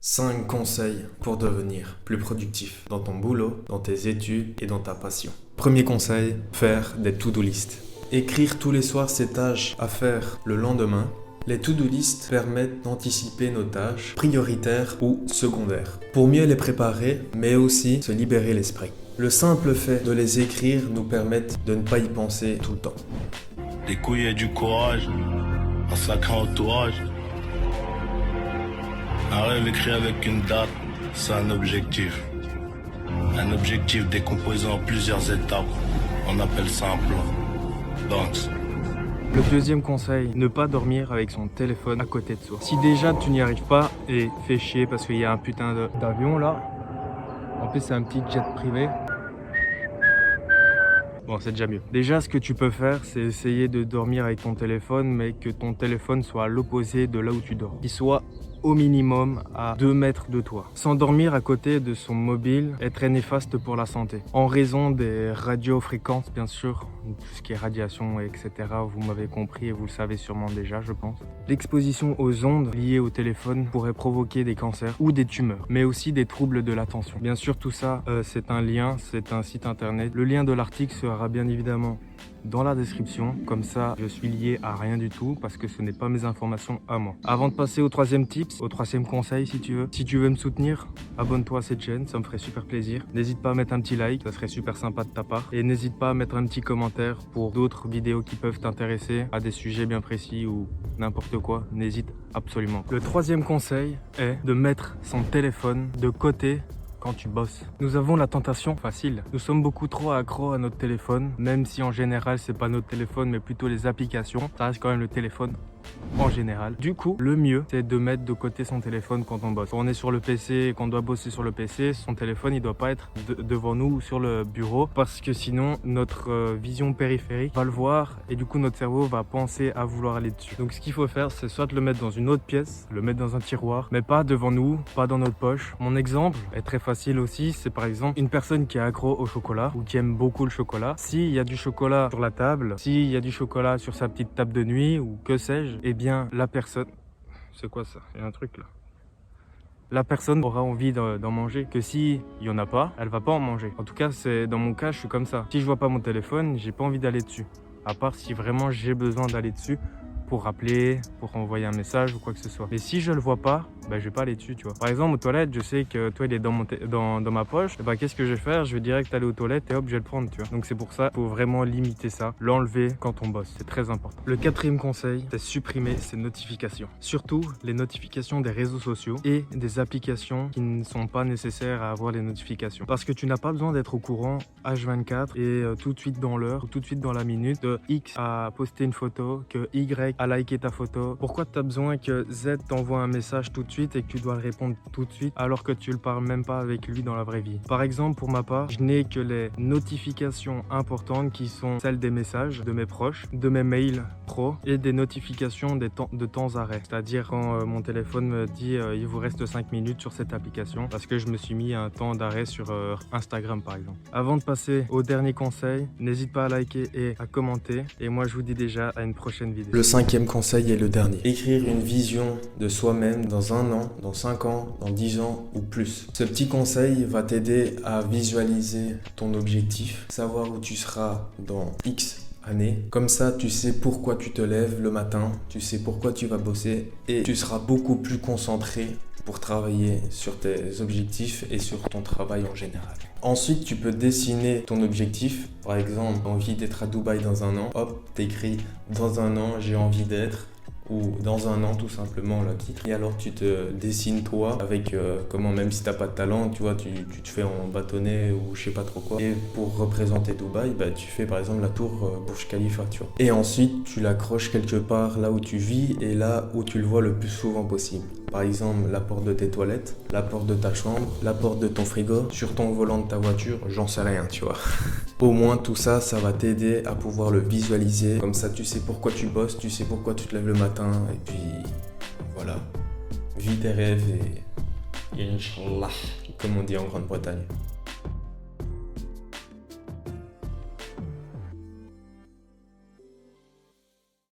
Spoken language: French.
5 conseils pour devenir plus productif dans ton boulot, dans tes études et dans ta passion. Premier conseil, faire des to-do list. Écrire tous les soirs ses tâches à faire le lendemain. Les to-do list permettent d'anticiper nos tâches prioritaires ou secondaires pour mieux les préparer, mais aussi se libérer l'esprit. Le simple fait de les écrire nous permet de ne pas y penser tout le temps. Des couilles et du courage, un sacré entourage. Un rêve écrit avec une date, c'est un objectif. Un objectif décomposé en plusieurs étapes. On appelle ça un plan. Banks. Le deuxième conseil, ne pas dormir avec son téléphone à côté de soi. Si déjà tu n'y arrives pas et fais chier parce qu'il y a un putain d'avion là, en plus c'est un petit jet privé. Bon, c'est déjà mieux. Déjà, ce que tu peux faire, c'est essayer de dormir avec ton téléphone, mais que ton téléphone soit à l'opposé de là où tu dors. Qu'il soit au minimum à 2 mètres de toi. S'endormir à côté de son mobile est très néfaste pour la santé. En raison des radiofréquences, bien sûr, tout ce qui est radiation, etc. Vous m'avez compris et vous le savez sûrement déjà, je pense. L'exposition aux ondes liées au téléphone pourrait provoquer des cancers ou des tumeurs, mais aussi des troubles de l'attention. Bien sûr, tout ça, c'est un lien, c'est un site internet. Le lien de l'article sera bien évidemment dans la description, comme ça je suis lié à rien du tout parce que ce n'est pas mes informations à moi. Avant de passer au troisième tips, au troisième conseil si tu veux me soutenir, abonne-toi à cette chaîne, ça me ferait super plaisir. N'hésite pas à mettre un petit like, ça serait super sympa de ta part. Et n'hésite pas à mettre un petit commentaire pour d'autres vidéos qui peuvent t'intéresser à des sujets bien précis ou n'importe quoi, n'hésite absolument. Le troisième conseil est de mettre son téléphone de côté quand tu bosses. Nous avons la tentation facile. Nous sommes beaucoup trop accros à notre téléphone, même si en général c'est pas notre téléphone mais plutôt les applications. Ça reste quand même le téléphone en général. Du coup, le mieux c'est de mettre de côté son téléphone quand on bosse. Quand on est sur le PC et qu'on doit bosser sur le PC, son téléphone il doit pas être devant nous ou sur le bureau parce que sinon notre vision périphérique va le voir et du coup notre cerveau va penser à vouloir aller dessus. Donc ce qu'il faut faire c'est soit le mettre dans une autre pièce, le mettre dans un tiroir, mais pas devant nous, pas dans notre poche. Mon exemple est très facile aussi, c'est par exemple une personne qui est accro au chocolat ou qui aime beaucoup le chocolat. S'il y a du chocolat sur la table, s'il y a du chocolat sur sa petite table de nuit ou que sais-je, eh bien la personne... C'est quoi ça? Il y a un truc là. La personne aura envie d'en manger, que si il y en a pas, elle va pas en manger. En tout cas, c'est dans mon cas, je suis comme ça. Si je vois pas mon téléphone, j'ai pas envie d'aller dessus. À part si vraiment j'ai besoin d'aller dessus pour rappeler, pour envoyer un message ou quoi que ce soit. Mais si je le vois pas, je vais pas aller dessus, tu vois. Par exemple, aux toilettes, je sais que toi, il est dans ma poche. Et qu'est-ce que je vais faire? Je vais direct aller aux toilettes et hop, je vais le prendre, tu vois. Donc c'est pour ça, il faut vraiment limiter ça, l'enlever quand on bosse. C'est très important. Le quatrième conseil, c'est supprimer ces notifications. Surtout les notifications des réseaux sociaux et des applications qui ne sont pas nécessaires à avoir les notifications. Parce que tu n'as pas besoin d'être au courant H24 et tout de suite dans l'heure, ou tout de suite dans la minute, de X à poster une photo, que Y à liker ta photo. Pourquoi tu as besoin que Z t'envoie un message tout de suite et que tu dois le répondre tout de suite alors que tu le parles même pas avec lui dans la vraie vie? Par exemple, pour ma part, je n'ai que les notifications importantes qui sont celles des messages de mes proches, de mes mails pro et des notifications de temps arrêt. C'est-à-dire quand mon téléphone me dit il vous reste 5 minutes sur cette application parce que je me suis mis un temps d'arrêt sur Instagram par exemple. Avant de passer au dernier conseil, n'hésite pas à liker et à commenter et moi je vous dis déjà à une prochaine vidéo. Le cinquième conseil est le dernier. Écrire une vision de soi-même dans 1 an, dans 5 ans, dans 10 ans ou plus. Ce petit conseil va t'aider à visualiser ton objectif, savoir où tu seras dans X années. Comme ça, tu sais pourquoi tu te lèves le matin, tu sais pourquoi tu vas bosser et tu seras beaucoup plus concentré pour travailler sur tes objectifs et sur ton travail en général. Ensuite, tu peux dessiner ton objectif. Par exemple, envie d'être à Dubaï dans 1 an. Hop, t'écris dans 1 an, j'ai envie d'être. Ou dans 1 an tout simplement le titre. Et alors tu te dessines toi avec comment, même si t'as pas de talent, tu vois, tu te fais en bâtonnet ou je sais pas trop quoi. Et pour représenter Dubaï, tu fais par exemple la tour Burj Khalifa, tu vois. Et ensuite tu l'accroches quelque part là où tu vis et là où tu le vois le plus souvent possible. Par exemple, la porte de tes toilettes, la porte de ta chambre, la porte de ton frigo, sur ton volant de ta voiture, j'en sais rien, tu vois. Au moins, tout ça, ça va t'aider à pouvoir le visualiser. Comme ça, tu sais pourquoi tu bosses, tu sais pourquoi tu te lèves le matin. Et puis, voilà. Vis tes rêves et Inch'Allah, comme on dit en Grande-Bretagne.